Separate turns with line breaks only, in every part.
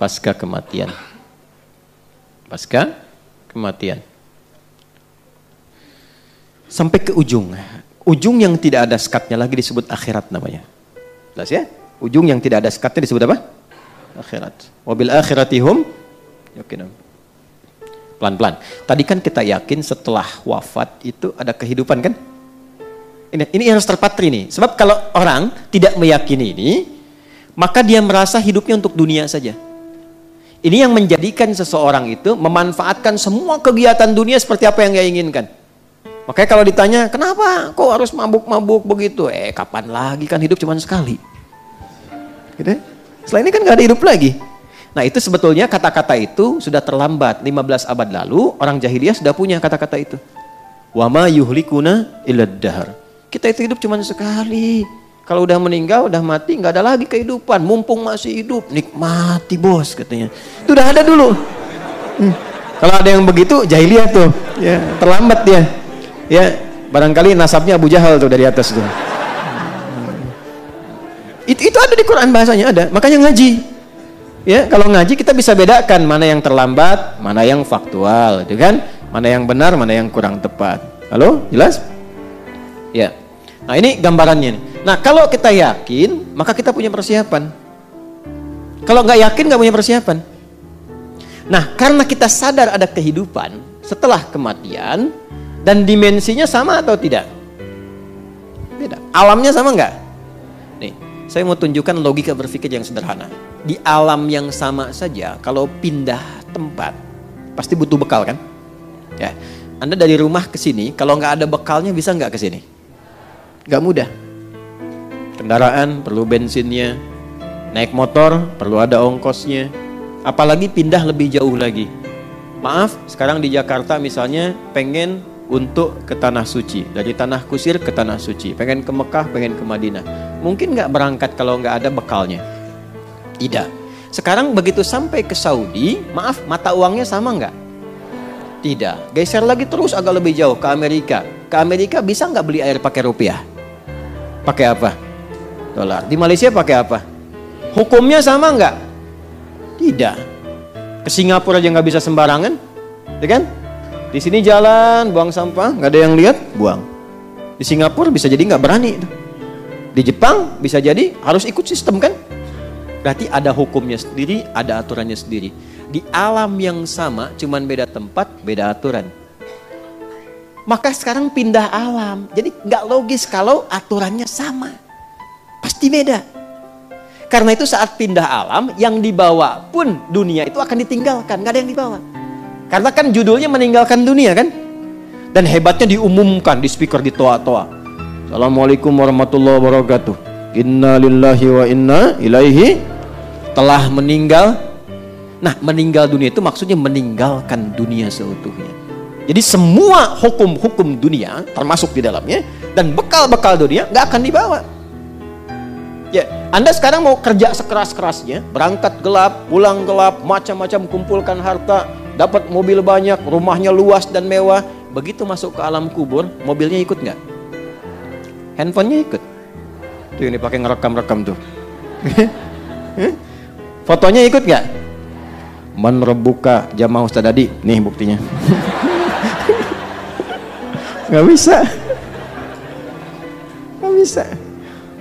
pasca kematian. Pasca kematian. Sampai ke ujung. Ujung yang tidak ada sekatnya lagi disebut akhirat namanya. Jelas ya? Ujung yang tidak ada sekatnya disebut apa? Akhirat. Wabil akhiratihum yakinun. Pelan-pelan. Tadi kan kita yakin setelah wafat itu ada kehidupan kan? Ini harus terpatri nih. Sebab kalau orang tidak meyakini ini, maka dia merasa hidupnya untuk dunia saja. Ini yang menjadikan seseorang itu memanfaatkan semua kegiatan dunia seperti apa yang dia inginkan. Makanya kalau ditanya, kenapa kok harus mabuk-mabuk begitu? Kapan lagi, kan hidup cuma sekali. Gitu? Setelah ini kan gak ada hidup lagi. Nah itu sebetulnya kata-kata itu sudah terlambat. 15 abad lalu orang jahiliyah sudah punya kata-kata itu. Wa ma yuhlikuna illad dahr. Kita itu hidup cuma sekali. Kalau udah meninggal, udah mati, nggak ada lagi kehidupan. Mumpung masih hidup, nikmati bos katanya. Itu udah ada dulu. Kalau ada yang begitu, jahiliyah tuh. Ya, terlambat dia. Ya, barangkali nasabnya Abu Jahal tuh dari atas tuh. Itu ada di Quran, bahasanya ada. Makanya ngaji. Ya, kalau ngaji kita bisa bedakan mana yang terlambat, mana yang faktual, gitu kan? Mana yang benar, mana yang kurang tepat. Halo, jelas? Ya. Nah, ini gambarannya nih. Nah, kalau kita yakin, maka kita punya persiapan. Kalau nggak yakin, nggak punya persiapan. Nah, karena kita sadar ada kehidupan setelah kematian, dan dimensinya sama atau tidak? Beda. Alamnya sama nggak? Nih, saya mau tunjukkan logika berpikir yang sederhana. Di alam yang sama saja, kalau pindah tempat, pasti butuh bekal kan? Ya, Anda dari rumah ke sini, kalau nggak ada bekalnya bisa nggak ke sini? Nggak mudah. Kendaraan perlu bensinnya, naik motor perlu ada ongkosnya, apalagi pindah lebih jauh lagi. Maaf, sekarang di Jakarta misalnya pengen untuk ke Tanah Suci, dari Tanah Kusir ke Tanah Suci, pengen ke Mekah, pengen ke Madinah, mungkin nggak berangkat kalau nggak ada bekalnya? Tidak. Sekarang begitu sampai ke Saudi, maaf, mata uangnya sama nggak? Tidak. Geser lagi terus agak lebih jauh ke Amerika. Ke Amerika bisa nggak beli air pakai rupiah? Pakai apa? Dolar. Di Malaysia pakai apa? Hukumnya sama nggak? Tidak. Ke Singapura aja nggak bisa sembarangan, ya kan? Di sini jalan buang sampah, nggak ada yang lihat, buang. Di Singapura bisa jadi nggak berani. Di Jepang bisa jadi harus ikut sistem kan? Berarti ada hukumnya sendiri, ada aturannya sendiri. Di alam yang sama, cuman beda tempat, beda aturan. Maka sekarang pindah alam, jadi nggak logis kalau aturannya sama. Pasti beda. Karena itu saat pindah alam, yang dibawa pun dunia itu akan ditinggalkan, nggak ada yang dibawa. Karena kan judulnya meninggalkan dunia kan? Dan hebatnya diumumkan di speaker di toa-toa. Assalamualaikum warahmatullahi wabarakatuh. Inna lillahi wa inna ilaihi, telah meninggal. Nah, meninggal dunia itu maksudnya meninggalkan dunia seutuhnya. Jadi semua hukum-hukum dunia termasuk di dalamnya, dan bekal-bekal dunia nggak akan dibawa. Ya, Anda sekarang mau kerja sekeras-kerasnya, berangkat gelap, pulang gelap, macam-macam, kumpulkan harta, dapat mobil banyak, rumahnya luas dan mewah. Begitu masuk ke alam kubur, mobilnya ikut nggak? Handphonenya ikut. Tuh ini pakai ngerekam-rekam tuh. Fotonya ikut nggak? Man rebuka jamaah Ustaz Adi, nih buktinya. Nggak bisa. Nggak bisa.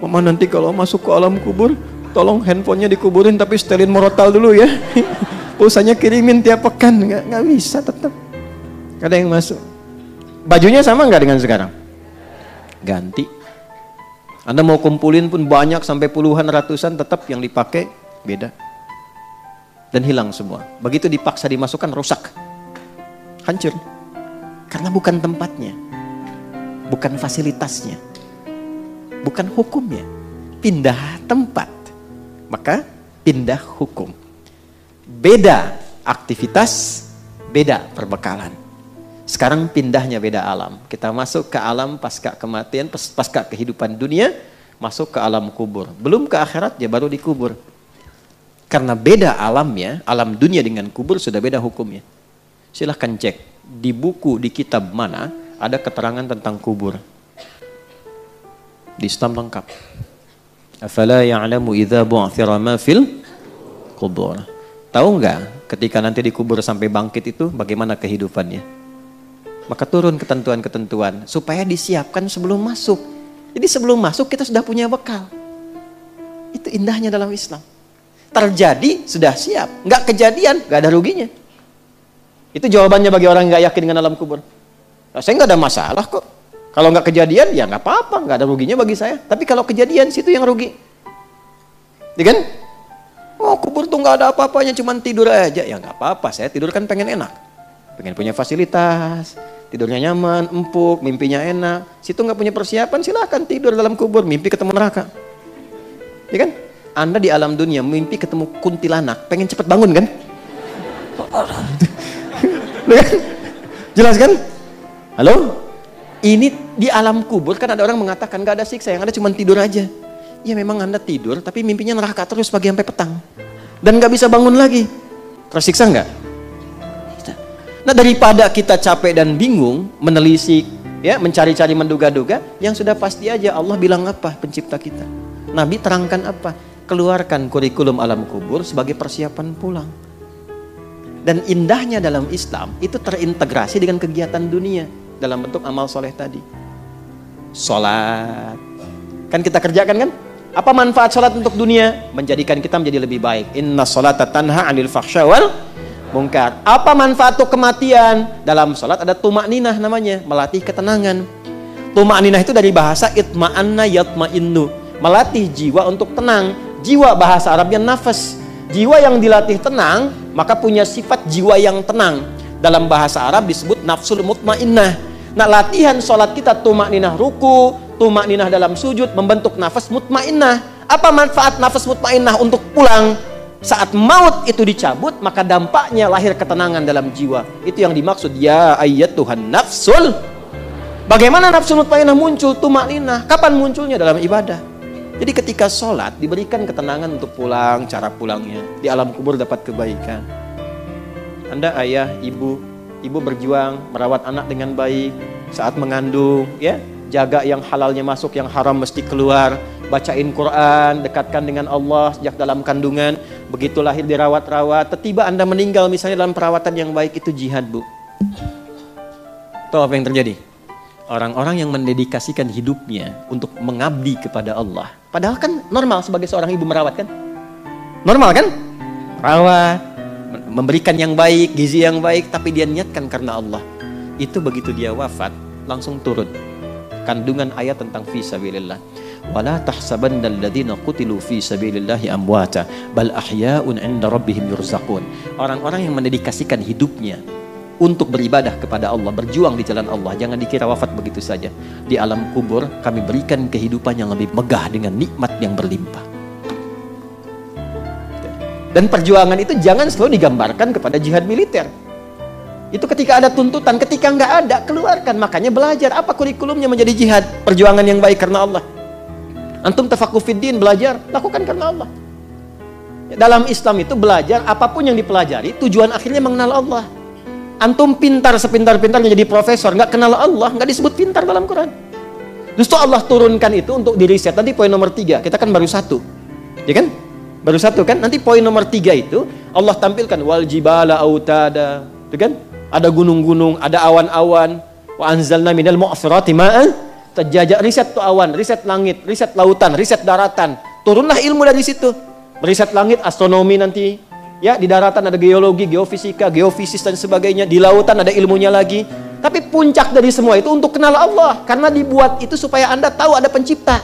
Mama nanti kalau masuk ke alam kubur, tolong handphonenya dikuburin tapi setelin morotal dulu ya. Pulsanya kirimin tiap pekan. Nggak bisa tetap. Nggak ada yang masuk. Bajunya sama nggak dengan sekarang? Ganti. Anda mau kumpulin pun banyak sampai puluhan ratusan, tetap yang dipakai beda. Dan hilang semua. Begitu dipaksa dimasukkan, rusak. Hancur. Karena bukan tempatnya. Bukan fasilitasnya. Bukan hukumnya. Pindah tempat. Maka pindah hukum. Beda aktivitas, beda perbekalan. Sekarang pindahnya beda alam. Kita masuk ke alam pasca kematian, pasca kehidupan dunia, masuk ke alam kubur. Belum ke akhirat, ya baru dikubur. Karena beda alamnya, alam dunia dengan kubur sudah beda hukumnya. Silahkan cek di buku, di kitab mana ada keterangan tentang kubur. Di Islam lengkap. Afala ya'lamu idza bu'thira ma fil kubur. Tahu nggak ketika nanti dikubur sampai bangkit itu bagaimana kehidupannya? Maka turun ketentuan-ketentuan supaya disiapkan sebelum masuk. Jadi sebelum masuk kita sudah punya bekal. Itu indahnya dalam Islam. Terjadi sudah siap, nggak kejadian nggak ada ruginya. Itu jawabannya bagi orang yang nggak yakin dengan alam kubur. Nah, saya nggak ada masalah kok. Kalau nggak kejadian ya nggak apa-apa, nggak ada ruginya bagi saya. Tapi kalau kejadian situ yang rugi, ya kan? Oh kubur tuh nggak ada apa-apanya, cuman tidur aja. Ya nggak apa-apa, saya tidur kan pengen enak. Pengen punya fasilitas, tidurnya nyaman, empuk, mimpinya enak. Situ nggak punya persiapan, silahkan tidur dalam kubur, mimpi ketemu neraka. Ya kan? Anda di alam dunia mimpi ketemu kuntilanak, pengen cepet bangun kan? Jelas kan? Halo? Ini di alam kubur kan ada orang mengatakan nggak ada siksa, yang ada cuma tidur aja. Ya memang Anda tidur, tapi mimpinya neraka terus pagi sampai petang. Dan nggak bisa bangun lagi. Tersiksa nggak? Nah daripada kita capek dan bingung, menelisik, ya mencari-cari menduga-duga, yang sudah pasti aja Allah bilang apa pencipta kita. Nabi terangkan apa? Keluarkan kurikulum alam kubur sebagai persiapan pulang. Dan indahnya dalam Islam itu terintegrasi dengan kegiatan dunia dalam bentuk amal soleh tadi. Sholat, kan kita kerjakan kan? Apa manfaat sholat untuk dunia? Menjadikan kita menjadi lebih baik. Inna sholata tanha 'anil fakhsya wal munkar. Apa manfaat untuk kematian? Dalam sholat ada tumakninah namanya, melatih ketenangan. Tumakninah itu dari bahasa itma'anna yatma'innu, melatih jiwa untuk tenang. Jiwa bahasa Arabnya nafas. Jiwa yang dilatih tenang, maka punya sifat jiwa yang tenang. Dalam bahasa Arab disebut nafsul mutmainnah. Nah, latihan sholat kita tumakninah ruku, tumakninah dalam sujud, membentuk nafas mutmainnah. Apa manfaat nafas mutmainnah untuk pulang? Saat maut itu dicabut, maka dampaknya lahir ketenangan dalam jiwa. Itu yang dimaksud ya ayyatuhan nafsul. Bagaimana nafsul mutmainnah muncul? Tumakninah. Kapan munculnya? Dalam ibadah. Jadi ketika sholat diberikan ketenangan untuk pulang, cara pulangnya. Di alam kubur dapat kebaikan. Anda ayah, ibu berjuang merawat anak dengan baik saat mengandung, ya, jaga yang halalnya masuk, yang haram mesti keluar, bacain Quran, dekatkan dengan Allah sejak dalam kandungan, begitu lahir dirawat-rawat, tiba Anda meninggal misalnya dalam perawatan yang baik, itu jihad, Bu. Tahu apa yang terjadi? Orang-orang yang mendedikasikan hidupnya untuk mengabdi kepada Allah, padahal kan normal sebagai seorang ibu merawat kan? Normal kan? Merawat, memberikan yang baik, gizi yang baik, tapi dia niatkan karena Allah. Itu begitu dia wafat, langsung turun kandungan ayat tentang fi sabilillah. Wala tahsabannal ladzina qutilu fi sabilillahi amwata bal ahya'un 'inda rabbihim yurzaqun. Orang-orang yang mendedikasikan hidupnya untuk beribadah kepada Allah, berjuang di jalan Allah, jangan dikira wafat begitu saja. Di alam kubur kami berikan kehidupan yang lebih megah dengan nikmat yang berlimpah. Dan perjuangan itu jangan selalu digambarkan kepada jihad militer. Itu ketika ada tuntutan, ketika nggak ada, keluarkan. Makanya belajar apa kurikulumnya menjadi jihad, perjuangan yang baik karena Allah. Antum tafaqquh fiddin, belajar, lakukan karena Allah. Dalam Islam itu belajar, apapun yang dipelajari, tujuan akhirnya mengenal Allah. Antum pintar sepintar-pintarnya jadi profesor, nggak kenal Allah, nggak disebut pintar dalam Quran. Justru Allah turunkan itu untuk diriset. Nanti poin nomor 3, kita kan baru 1, ya kan? Baru 1 kan? Nanti poin nomor 3 itu Allah tampilkan wal jibala autada, itu kan? Ada gunung-gunung, ada awan-awan. Wa anzalna minal mu'sirati ma'an tajajja. Riset tuh awan, riset langit, riset lautan, riset daratan. Turunlah ilmu dari situ. Riset langit, astronomi nanti. Ya, di daratan ada geologi, geofisika, geofisis dan sebagainya. Di lautan ada ilmunya lagi. Tapi puncak dari semua itu untuk kenal Allah. Karena dibuat itu supaya Anda tahu ada pencipta.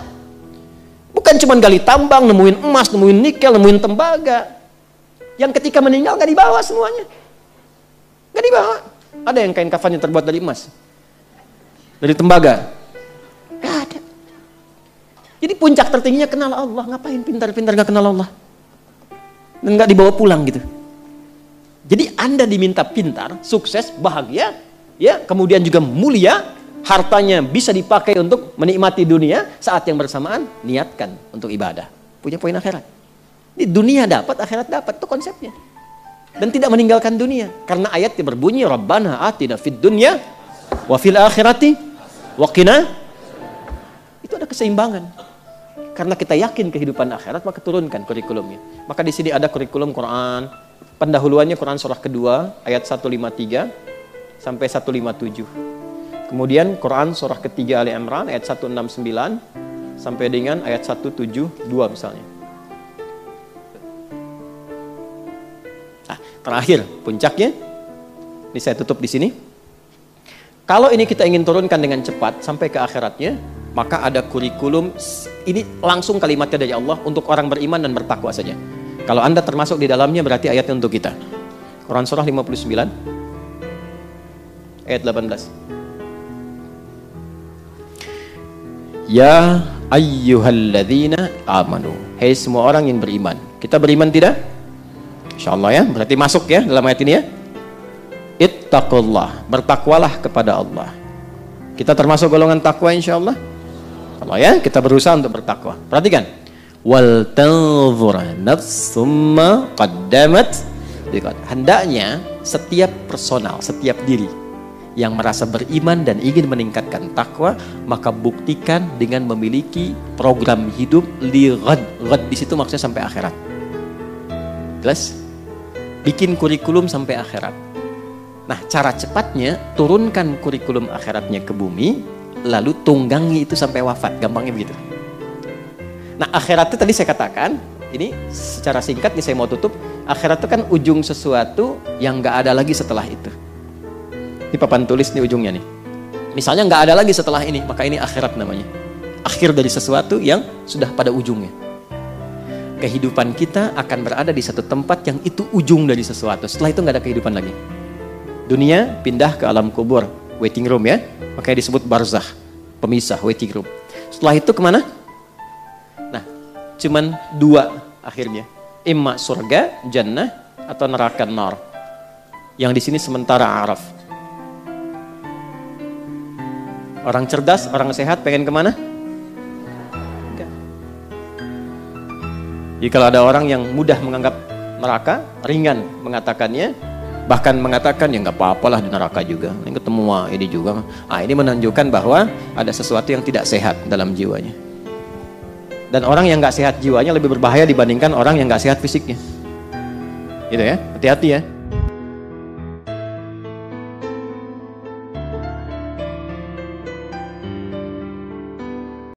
Bukan cuma gali tambang, nemuin emas, nemuin nikel, nemuin tembaga. Yang ketika meninggal gak dibawa semuanya. Gak dibawa. Ada yang kain kafannya terbuat dari emas, dari tembaga. Gak ada. Jadi puncak tertingginya kenal Allah. Ngapain pintar-pintar gak kenal Allah? Dan gak dibawa pulang gitu. Jadi Anda diminta pintar, sukses, bahagia, ya, kemudian juga mulia, hartanya bisa dipakai untuk menikmati dunia, saat yang bersamaan niatkan untuk ibadah. Punya poin akhirat. Di dunia dapat, akhirat dapat, itu konsepnya. Dan tidak meninggalkan dunia. Karena ayatnya berbunyi Rabbana atina fid dunya wa fil akhirati wa qina. Itu ada keseimbangan. Karena kita yakin kehidupan akhirat, maka turunkan kurikulumnya. Maka di sini ada kurikulum Quran, pendahuluannya Quran surah kedua ayat 153 sampai 157. Kemudian Quran surah ketiga Ali Imran ayat 169 sampai dengan ayat 172 misalnya. Nah, terakhir puncaknya, ini saya tutup di sini. Kalau ini kita ingin turunkan dengan cepat sampai ke akhiratnya, maka ada kurikulum, ini langsung kalimatnya dari Allah untuk orang beriman dan bertakwa saja. Kalau Anda termasuk di dalamnya berarti ayatnya untuk kita. Quran surah 59 ayat 18. Ya ayyuhalladzina amanu. Hai semua orang yang beriman. Kita beriman tidak? Insyaallah ya, berarti masuk ya dalam ayat ini ya. Ittaqullah, bertakwalah kepada Allah. Kita termasuk golongan takwa insyaallah. Allah ya, kita berusaha untuk bertakwa. Perhatikan. Wal tanzur nafsum ma qaddamat. Hendaknya setiap personal, setiap diri yang merasa beriman dan ingin meningkatkan takwa, maka buktikan dengan memiliki program hidup li ghad. Ghad di situ maksudnya sampai akhirat. Jelas? Bikin kurikulum sampai akhirat. Nah, cara cepatnya turunkan kurikulum akhiratnya ke bumi, lalu tunggangi itu sampai wafat. Gampangnya begitu. Nah, akhirat itu tadi saya katakan, ini secara singkat nih saya mau tutup. Akhirat itu kan ujung sesuatu yang nggak ada lagi setelah itu. Ini papan tulis nih ujungnya nih. Misalnya nggak ada lagi setelah ini, maka ini akhirat namanya. Akhir dari sesuatu yang sudah pada ujungnya. Kehidupan kita akan berada di satu tempat yang itu ujung dari sesuatu. Setelah itu nggak ada kehidupan lagi. Dunia pindah ke alam kubur, waiting room ya. Makanya disebut barzakh, pemisah, waiting room. Setelah itu kemana? Nah, cuman dua akhirnya. Imma surga, jannah, atau neraka nar. Yang di sini sementara araf. Orang cerdas, orang sehat pengen kemana? Enggak. Jadi kalau ada orang yang mudah menganggap neraka, ringan mengatakannya, bahkan mengatakan ya nggak apa-apalah di neraka juga, ini ketemu ini juga. Ini menunjukkan bahwa ada sesuatu yang tidak sehat dalam jiwanya. Dan orang yang nggak sehat jiwanya lebih berbahaya dibandingkan orang yang nggak sehat fisiknya. Gitu ya, hati-hati ya.